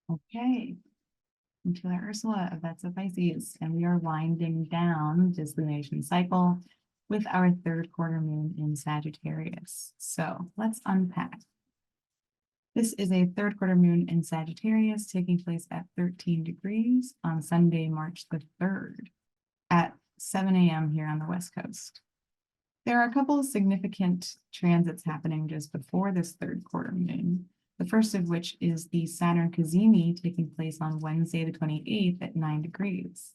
Okay, into our Ursula, that's a Pisces, and we are winding down this lunation cycle with our third quarter moon in Sagittarius. So let's unpack. This is a third quarter moon in Sagittarius taking place at 13 degrees on Sunday, March the 3rd at 7 a.m. here on the West Coast. There are a couple of significant transits happening just before this third quarter moon. The first of which is the Saturn cazimi taking place on Wednesday, the 28th at 9 degrees.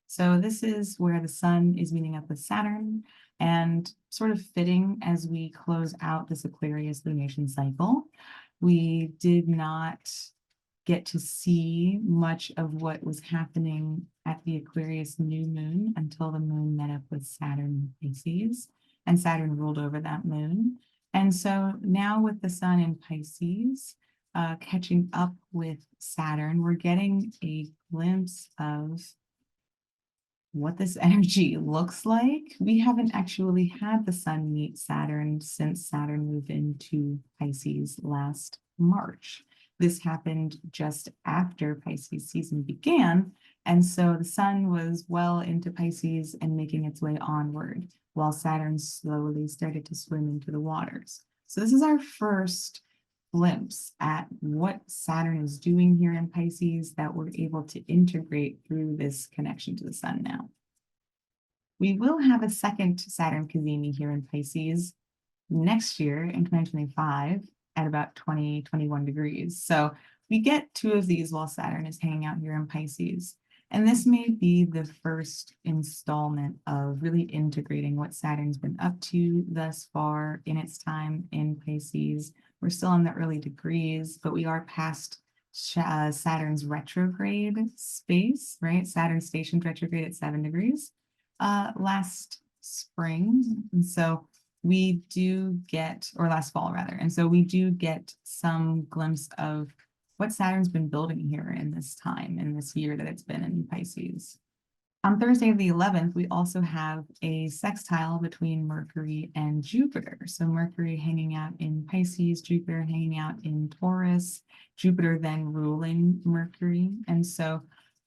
So this is where the sun is meeting up with Saturn and sort of fitting as we close out this Aquarius lunation cycle. We did not get to see much of what was happening at the Aquarius new moon until the moon met up with Saturn in Pisces, and Saturn ruled over that moon. And so now with the sun in Pisces, catching up with Saturn, we're getting a glimpse of what this energy looks like. We haven't actually had the sun meet Saturn since Saturn moved into Pisces last March. This happened just after Pisces season began, and so the sun was well into Pisces and making its way onward, while Saturn slowly started to swim into the waters. So this is our first glimpse at what Saturn is doing here in Pisces that we're able to integrate through this connection to the sun now. We will have a second Saturn cazimi here in Pisces next year in 2025 at about 21 degrees. So we get two of these while Saturn is hanging out here in Pisces. And this may be the first installment of really integrating what Saturn's been up to thus far in its time in Pisces. We're still in the early degrees, but we are past Saturn's retrograde space, right? Saturn stationed retrograde at 7 degrees last spring. And so we do get, or last fall rather, and so we do get some glimpse of what Saturn's been building here in this time, in this year that it's been in Pisces. On Thursday, the 11th, we also have a sextile between Mercury and Jupiter. So Mercury hanging out in Pisces, Jupiter hanging out in Taurus, Jupiter then ruling Mercury. And so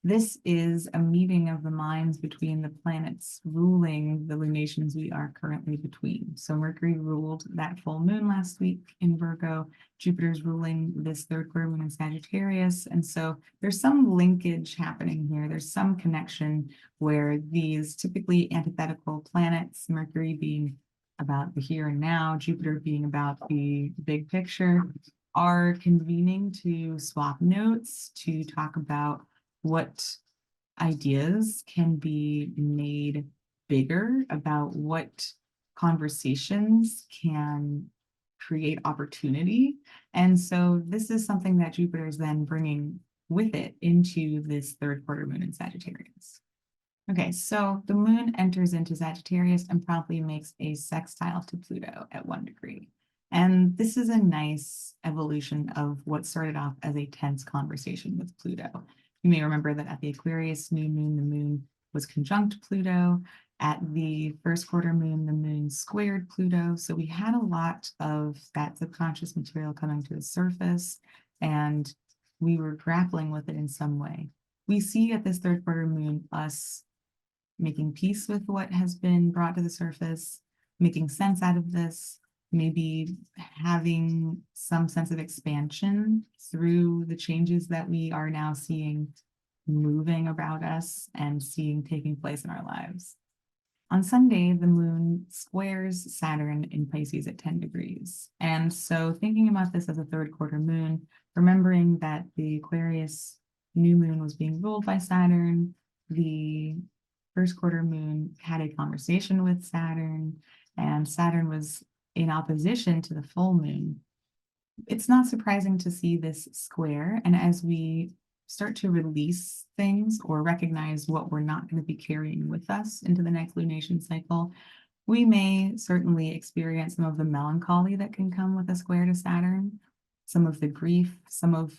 this is a meeting of the minds between the planets ruling the lunations we are currently between. So Mercury ruled that full moon last week in Virgo. Jupiter's ruling this third quarter moon in Sagittarius. And so there's some linkage happening here. There's some connection where these typically antithetical planets, Mercury being about the here and now, Jupiter being about the big picture, are convening to swap notes, to talk about what ideas can be made bigger, about what conversations can create opportunity. And so this is something that Jupiter is then bringing with it into this third quarter moon in Sagittarius. Okay, so the moon enters into Sagittarius and promptly makes a sextile to Pluto at 1 degree. And this is a nice evolution of what started off as a tense conversation with Pluto. You may remember that at the Aquarius new moon, the moon was conjunct Pluto. At the first quarter moon, the moon squared Pluto. So we had a lot of that subconscious material coming to the surface, and we were grappling with it in some way. We see at this third quarter moon us making peace with what has been brought to the surface, making sense out of this, maybe having some sense of expansion through the changes that we are now seeing moving about us and seeing taking place in our lives. On Sunday, the moon squares Saturn in Pisces at 10 degrees. And so thinking about this as a third quarter moon, remembering that the Aquarius new moon was being ruled by Saturn, the first quarter moon had a conversation with Saturn, and Saturn was in opposition to the full moon. It's not surprising to see this square. And as we start to release things or recognize what we're not going to be carrying with us into the next lunation cycle, we may certainly experience some of the melancholy that can come with a square to Saturn, some of the grief, some of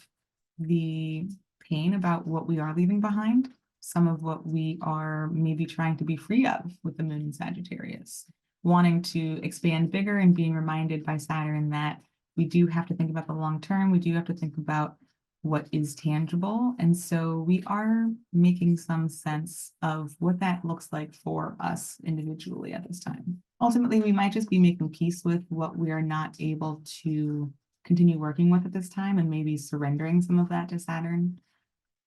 the pain about what we are leaving behind, some of what we are maybe trying to be free of with the moon in Sagittarius, wanting to expand bigger and being reminded by Saturn that we do have to think about the long term. We do have to think about what is tangible. And so we are making some sense of what that looks like for us individually at this time. Ultimately, we might just be making peace with what we are not able to continue working with at this time, and maybe surrendering some of that to Saturn,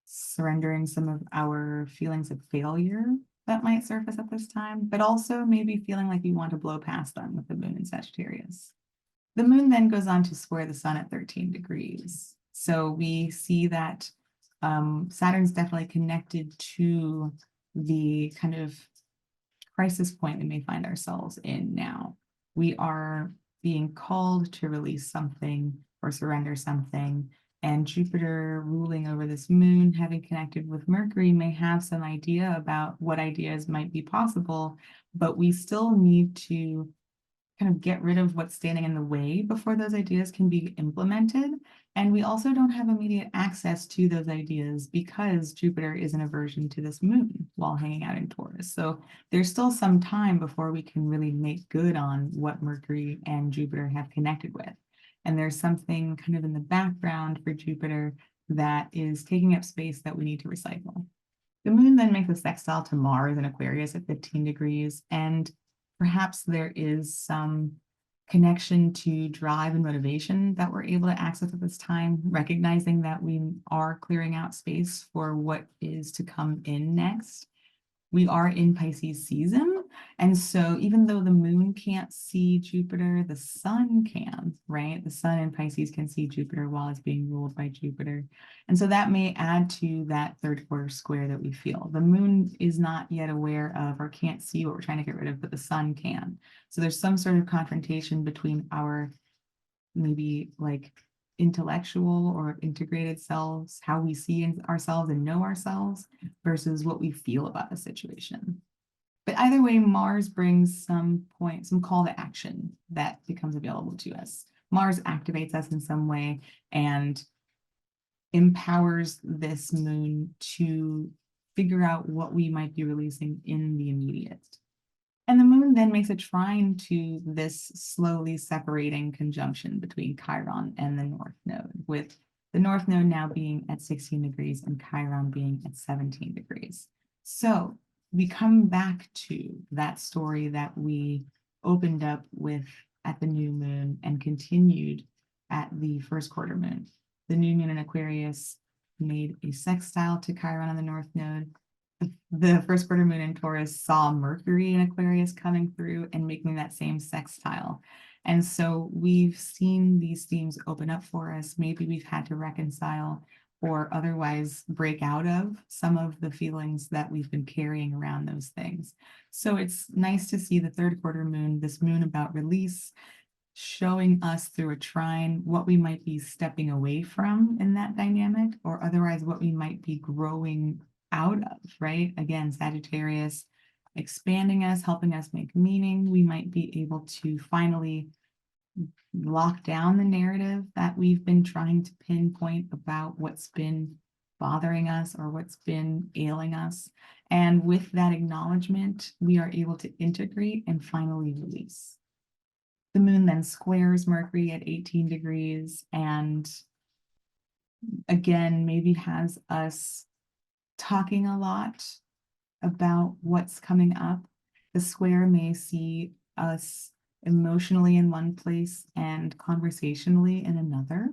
surrendering some of our feelings of failure that might surface at this time, but also maybe feeling like we want to blow past them with the moon in Sagittarius. The moon then goes on to square the sun at 13 degrees. So we see that Saturn's definitely connected to the kind of crisis point we may find ourselves in now. We are being called to release something or surrender something. And Jupiter ruling over this moon, having connected with Mercury, may have some idea about what ideas might be possible, but we still need to kind of get rid of what's standing in the way before those ideas can be implemented. And we also don't have immediate access to those ideas because Jupiter is in aversion to this moon while hanging out in Taurus. So there's still some time before we can really make good on what Mercury and Jupiter have connected with. And there's something kind of in the background for Jupiter that is taking up space that we need to recycle. The moon then makes a sextile to Mars in Aquarius at 15 degrees, and perhaps there is some connection to drive and motivation that we're able to access at this time, recognizing that we are clearing out space for what is to come in next. We are in Pisces season, and so even though the moon can't see Jupiter, the sun can, right? The sun in Pisces can see Jupiter while it's being ruled by Jupiter. And so that may add to that third quarter square that we feel. The moon is not yet aware of or can't see what we're trying to get rid of, but the sun can. So there's some sort of confrontation between our maybe like intellectual or integrated selves, how we see ourselves and know ourselves, versus what we feel about the situation. But either way, Mars brings some call to action that becomes available to us. Mars activates us in some way and empowers this moon to figure out what we might be releasing in the immediate. And the moon then makes a trine to this slowly separating conjunction between Chiron and the North Node, with the North Node now being at 16 degrees and Chiron being at 17 degrees. So we come back to that story that we opened up with at the new moon and continued at the first quarter moon. The new moon in Aquarius made a sextile to Chiron on the North Node. The first quarter moon in Taurus saw Mercury in Aquarius coming through and making that same sextile. And so we've seen these themes open up for us. Maybe we've had to reconcile or otherwise break out of some of the feelings that we've been carrying around those things. So it's nice to see the third quarter moon, this moon about release, showing us through a trine what we might be stepping away from in that dynamic, or otherwise what we might be growing out of, right? Again, Sagittarius expanding us, helping us make meaning. We might be able to finally lock down the narrative that we've been trying to pinpoint about what's been bothering us or what's been ailing us. And with that acknowledgement, we are able to integrate and finally release. The moon then squares Mercury at 18 degrees and again, maybe has us talking a lot about what's coming up. The square may see us emotionally in one place and conversationally in another.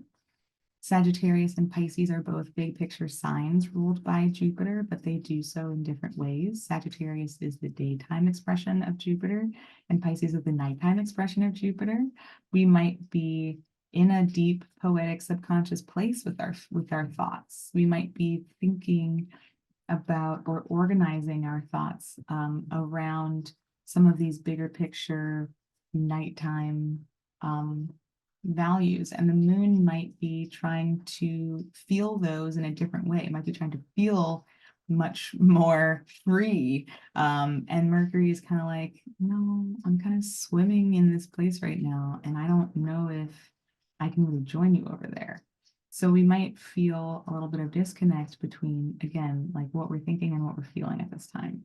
Sagittarius and Pisces are both big picture signs ruled by Jupiter, but they do so in different ways. Sagittarius is the daytime expression of Jupiter, and Pisces is the nighttime expression of Jupiter. We might be in a deep poetic subconscious place with our thoughts. We might be thinking about or organizing our thoughts around some of these bigger picture nighttime values, and the moon might be trying to feel those in a different way. It might be trying to feel much more free, and Mercury is kind of like, no, I'm kind of swimming in this place right now, and I don't know if I can really join you over there. So we might feel a little bit of disconnect between, again, like what we're thinking and what we're feeling at this time.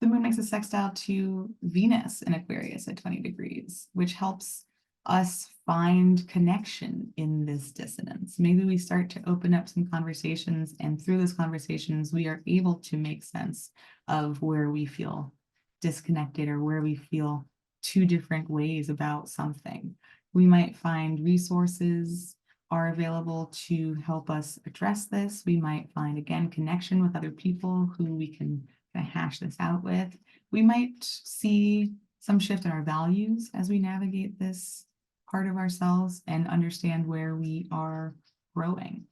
The moon makes a sextile to Venus in Aquarius at 20 degrees, which helps us find connection in this dissonance. Maybe we start to open up some conversations, and through those conversations, we are able to make sense of where we feel disconnected or where we feel two different ways about something. We might find resources are available to help us address this. We might find, again, connection with other people who we can kind of hash this out with. We might see some shift in our values as we navigate this part of ourselves and understand where we are growing.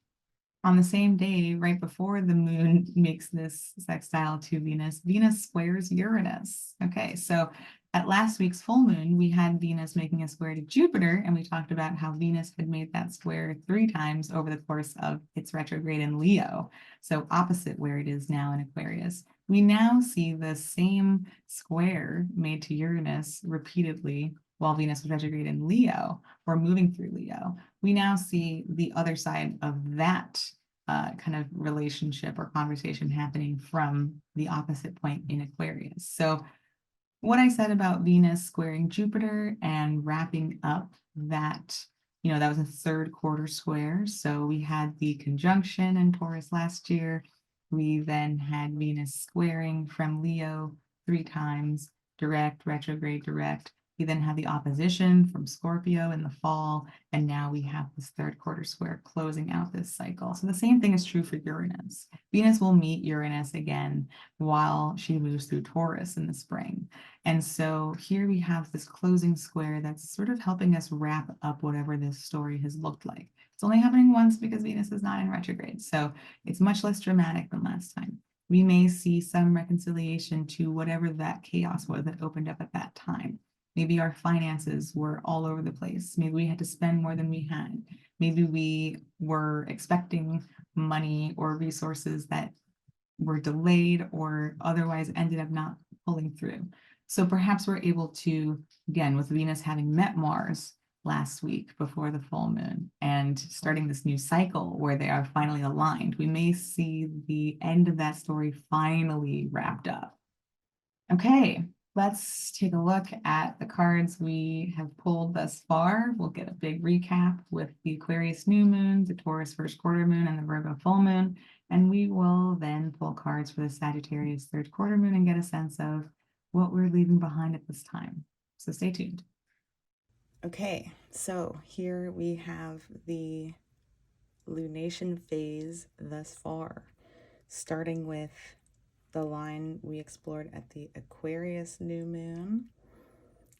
On the same day, right before the moon makes this sextile to Venus, Venus squares Uranus. Okay, so at last week's full moon, we had Venus making a square to Jupiter, and we talked about how Venus had made that square 3 times over the course of its retrograde in Leo, so opposite where it is now in Aquarius. We now see the same square made to Uranus repeatedly while Venus was retrograde in Leo, or moving through Leo. We now see the other side of that kind of relationship or conversation happening from the opposite point in Aquarius. So what I said about Venus squaring Jupiter and wrapping up that, that was a 3rd quarter square. So we had the conjunction in Taurus last year. We then had Venus squaring from Leo 3 times, direct, retrograde, direct. We then had the opposition from Scorpio in the fall, and now we have this 3rd quarter square closing out this cycle. So the same thing is true for Uranus. Venus will meet Uranus again while she moves through Taurus in the spring. And so here we have this closing square that's sort of helping us wrap up whatever this story has looked like. It's only happening once because Venus is not in retrograde, so it's much less dramatic than last time. We may see some reconciliation to whatever that chaos was that opened up at that time. Maybe our finances were all over the place. Maybe we had to spend more than we had. Maybe we were expecting money or resources that were delayed or otherwise ended up not pulling through. So perhaps we're able to, again, with Venus having met Mars last week before the full moon and starting this new cycle where they are finally aligned, we may see the end of that story finally wrapped up. Okay, let's take a look at the cards we have pulled thus far. We'll get a big recap with the Aquarius new moon, the Taurus 1st quarter moon, and the Virgo full moon. And we will then pull cards for the Sagittarius 3rd quarter moon and get a sense of what we're leaving behind at this time. So stay tuned. Okay, so here we have the lunation phase thus far, starting with the line we explored at the Aquarius new moon,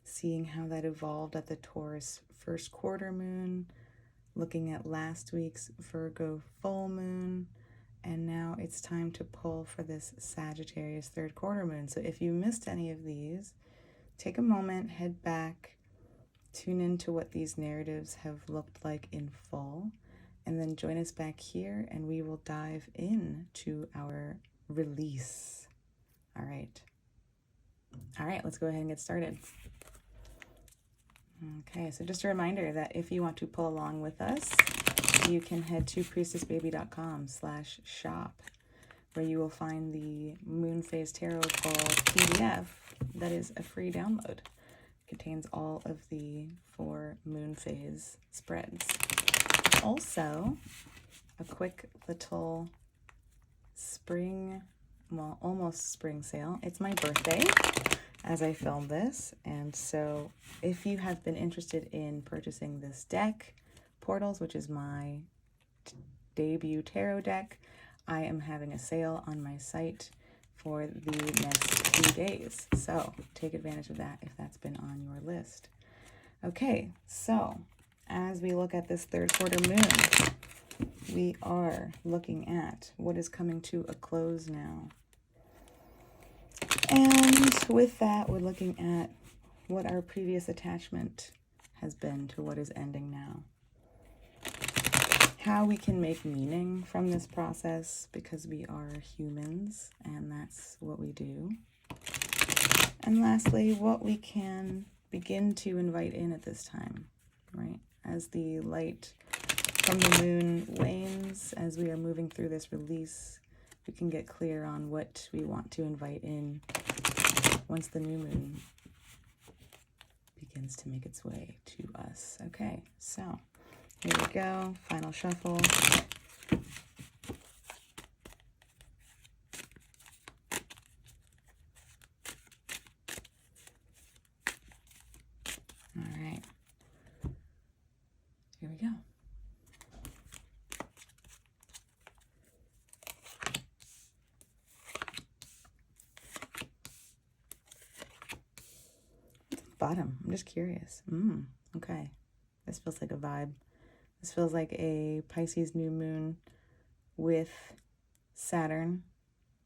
seeing how that evolved at the Taurus 1st quarter moon, looking at last week's Virgo full moon, and now it's time to pull for this Sagittarius 3rd quarter moon. So if you missed any of these, take a moment, head back, tune into what these narratives have looked like in full, and then join us back here and we will dive into our release. All right, let's go ahead and get started. Okay, so just a reminder that if you want to pull along with us, you can head to priestessbaby.com/shop, where you will find the Moon Phase Tarot Call PDF that is a free download. It contains all of the 4 moon phase spreads. Also, a quick little spring, well, almost spring sale. It's my birthday as I film this, and so if you have been interested in purchasing this deck, Portals, which is my debut tarot deck, I am having a sale on my site for the next 2 days. So take advantage of that if that's been on your list. Okay, so as we look at this 3rd quarter moon, we are looking at what is coming to a close now. And with that, we're looking at what our previous attachment has been to what is ending now. How we can make meaning from this process, because we are humans and that's what we do. And lastly, what we can begin to invite in at this time, right? As the light from the moon wanes, as we are moving through this release, we can get clear on what we want to invite in once the new moon begins to make its way to us. Okay, so here we go. Final shuffle. All right. Here we go. Bottom. I'm just curious. Okay. This feels like a vibe. This feels like a Pisces new moon with Saturn.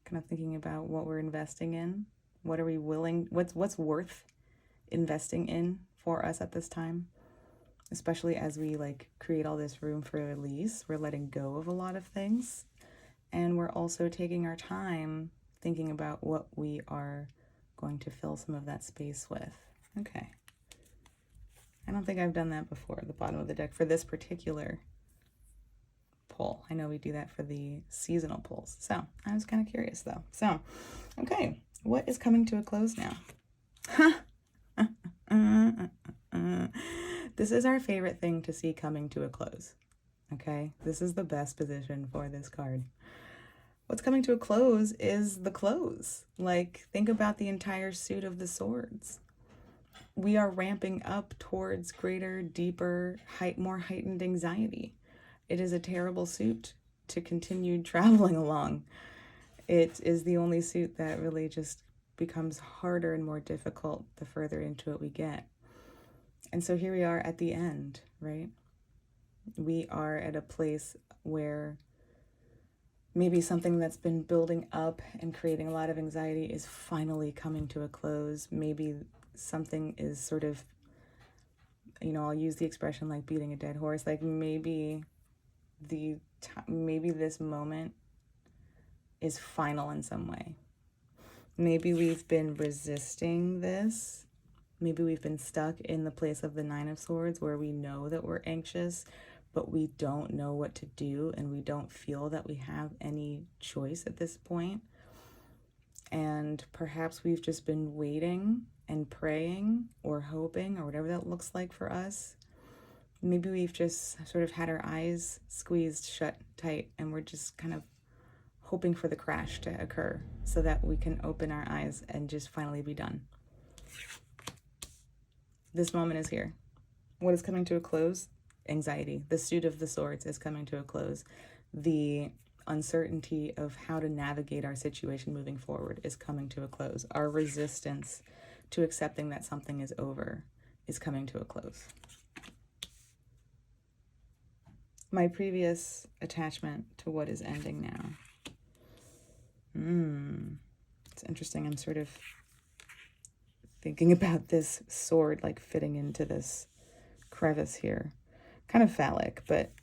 Kind of thinking about what we're investing in. What are we willing, what's worth investing in for us at this time? Especially as we like create all this room for release. We're letting go of a lot of things. And we're also taking our time thinking about what we are going to fill some of that space with. Okay. I don't think I've done that before at the bottom of the deck for this particular pull. I know we do that for the seasonal pulls. So I was kind of curious though. So, okay. What is coming to a close now? This is our favorite thing to see coming to a close. Okay. This is the best position for this card. What's coming to a close is the close. Like, think about the entire suit of the swords. We are ramping up towards greater, deeper, more heightened anxiety. It is a terrible suit to continue traveling along. It is the only suit that really just becomes harder and more difficult the further into it we get. And so here we are at the end, right? We are at a place where maybe something that's been building up and creating a lot of anxiety is finally coming to a close. Maybe something is sort of, I'll use the expression like beating a dead horse. Like maybe maybe this moment is final in some way. Maybe we've been resisting this. Maybe we've been stuck in the place of the Nine of Swords where we know that we're anxious, but we don't know what to do and we don't feel that we have any choice at this point. And perhaps we've just been waiting and praying or hoping or whatever that looks like for us. Maybe we've just sort of had our eyes squeezed shut tight and we're just kind of hoping for the crash to occur so that we can open our eyes and just finally be done. This moment is here. What is coming to a close? Anxiety. The suit of the swords is coming to a close. The uncertainty of how to navigate our situation moving forward is coming to a close. Our resistance to accepting that something is over is coming to a close. My previous attachment to what is ending now. It's interesting. I'm sort of thinking about this sword like fitting into this crevice here. Kind of phallic, but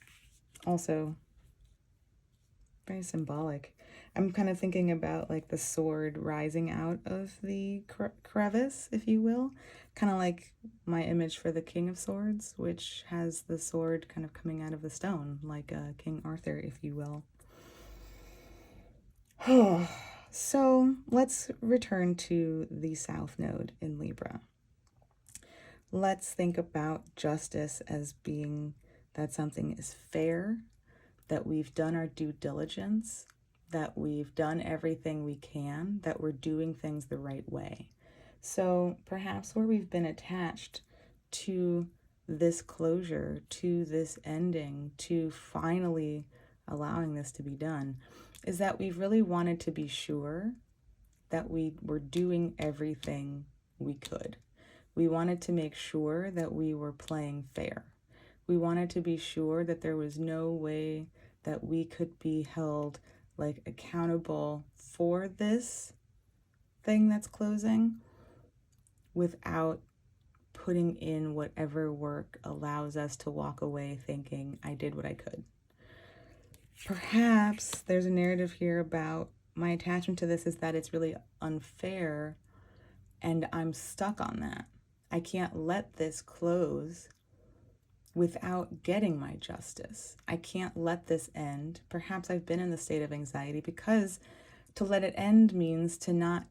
also very symbolic. I'm kind of thinking about like the sword rising out of the crevice, if you will. Kind of like my image for the King of Swords, which has the sword kind of coming out of the stone, like King Arthur, if you will. So let's return to the South Node in Libra. Let's think about justice as being that something is fair, that we've done our due diligence, that we've done everything we can, that we're doing things the right way. So perhaps where we've been attached to this closure, to this ending, to finally allowing this to be done, is that we've really wanted to be sure that we were doing everything we could. We wanted to make sure that we were playing fair. We wanted to be sure that there was no way that we could be held like accountable for this thing that's closing without putting in whatever work allows us to walk away thinking, I did what I could. Perhaps there's a narrative here about my attachment to this is that it's really unfair and I'm stuck on that. I can't let this close without getting my justice. I can't let this end. Perhaps I've been in the state of anxiety because to let it end means to not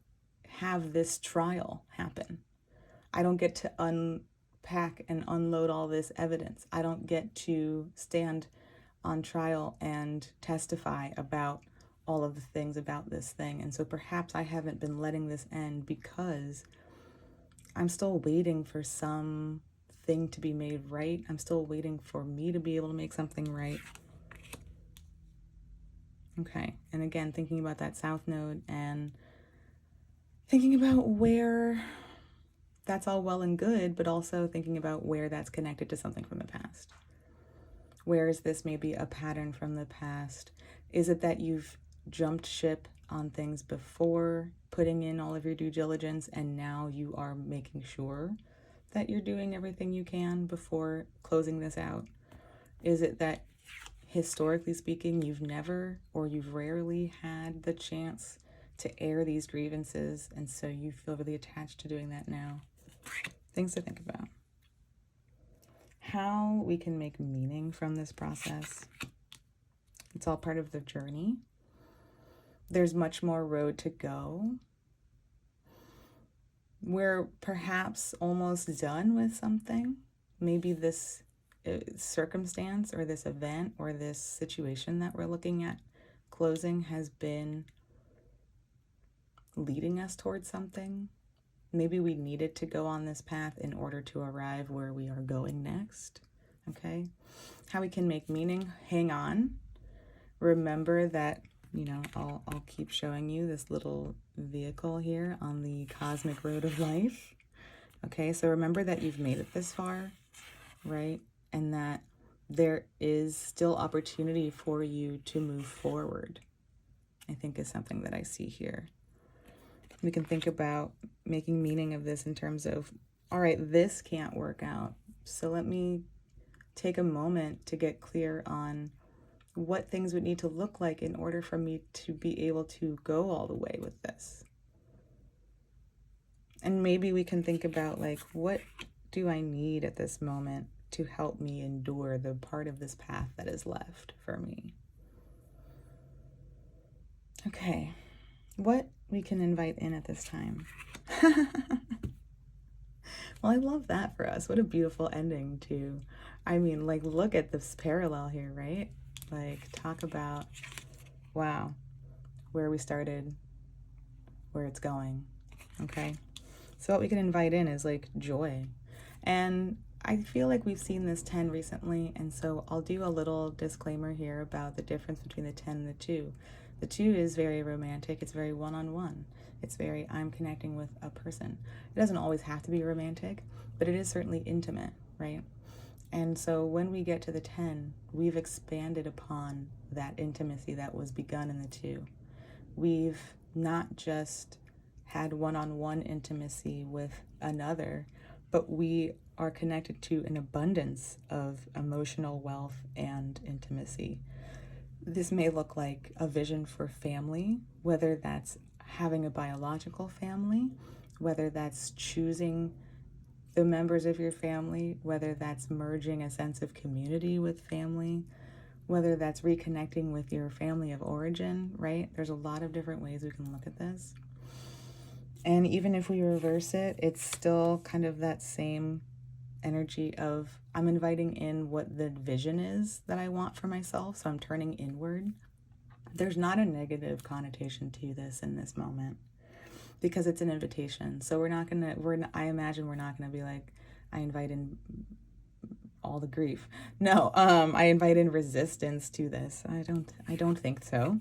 have this trial happen. I don't get to pack and unload all this evidence. I don't get to stand on trial and testify about all of the things about this thing. And so perhaps I haven't been letting this end because I'm still waiting for something to be made right. I'm still waiting for me to be able to make something right. Okay, and again, thinking about that south node and thinking about where that's all well and good, but also thinking about where that's connected to something from the past. Where is this maybe a pattern from the past? Is it that you've jumped ship on things before putting in all of your due diligence and now you are making sure that you're doing everything you can before closing this out? Is it that historically speaking, you've never or you've rarely had the chance to air these grievances, and so you feel really attached to doing that now? Things to think about. How we can make meaning from this process. It's all part of the journey. There's much more road to go. We're perhaps almost done with something. Maybe this circumstance or this event or this situation that we're looking at closing has been leading us towards something. Maybe we needed to go on this path in order to arrive where we are going next. Okay? How we can make meaning. Hang on. Remember that, I'll keep showing you this little vehicle here on the cosmic road of life. Okay, so remember that you've made it this far, right? And that there is still opportunity for you to move forward, I think is something that I see here. We can think about making meaning of this in terms of, all right, this can't work out. So let me take a moment to get clear on what things would need to look like in order for me to be able to go all the way with this. And maybe we can think about, like, what do I need at this moment to help me endure the part of this path that is left for me? Okay, what we can invite in at this time. Well, I love that for us. What a beautiful ending to, look at this parallel here, right? Like, talk about, wow, where we started, where it's going, okay? So what we can invite in is, like, joy. And I feel like we've seen this 10 recently, and so I'll do a little disclaimer here about the difference between the 10 and the 2. The 2 is very romantic. It's very one-on-one. It's very, I'm connecting with a person. It doesn't always have to be romantic, but it is certainly intimate, right? And so when we get to the 10, we've expanded upon that intimacy that was begun in the 2. We've not just had one-on-one intimacy with another, but we are connected to an abundance of emotional wealth and intimacy. This may look like a vision for family, whether that's having a biological family, whether that's choosing the members of your family, whether that's merging a sense of community with family, whether that's reconnecting with your family of origin, right? There's a lot of different ways we can look at this. And even if we reverse it, it's still kind of that same energy of, I'm inviting in what the vision is that I want for myself, so I'm turning inward. There's not a negative connotation to this in this moment, because it's an invitation. So I imagine we're not gonna be like, I invite in all the grief. No, I invite in resistance to this. I don't think so.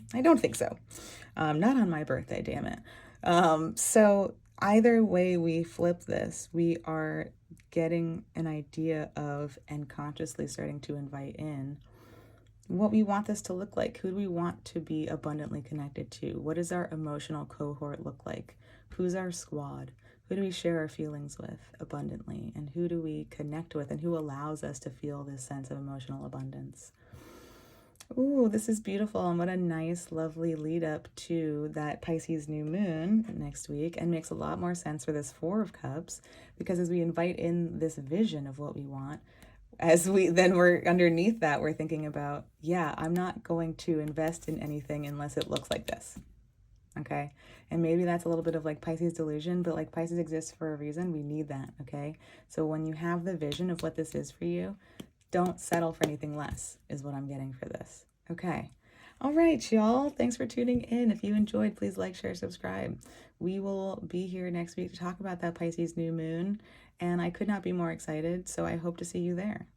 Not on my birthday, damn it. So either way we flip this, we are getting an idea of, and consciously starting to invite in, what we want this to look like. Who do we want to be abundantly connected to? What does our emotional cohort look like? Who's our squad? Who do we share our feelings with abundantly? And who do we connect with? And who allows us to feel this sense of emotional abundance? Ooh, this is beautiful. And what a nice, lovely lead up to that Pisces new moon next week, and makes a lot more sense for this 4 of Cups, because as we invite in this vision of what we want, we're underneath that, we're thinking about, I'm not going to invest in anything unless it looks like this. okay? And maybe that's a little bit of like Pisces delusion, but like Pisces exists for a reason. We need that, okay? So when you have the vision of what this is for you, don't settle for anything less, is what I'm getting for this, okay? All right, y'all. Thanks for tuning in. If you enjoyed, please like, share, subscribe. We will be here next week to talk about that Pisces new moon, and I could not be more excited, so I hope to see you there.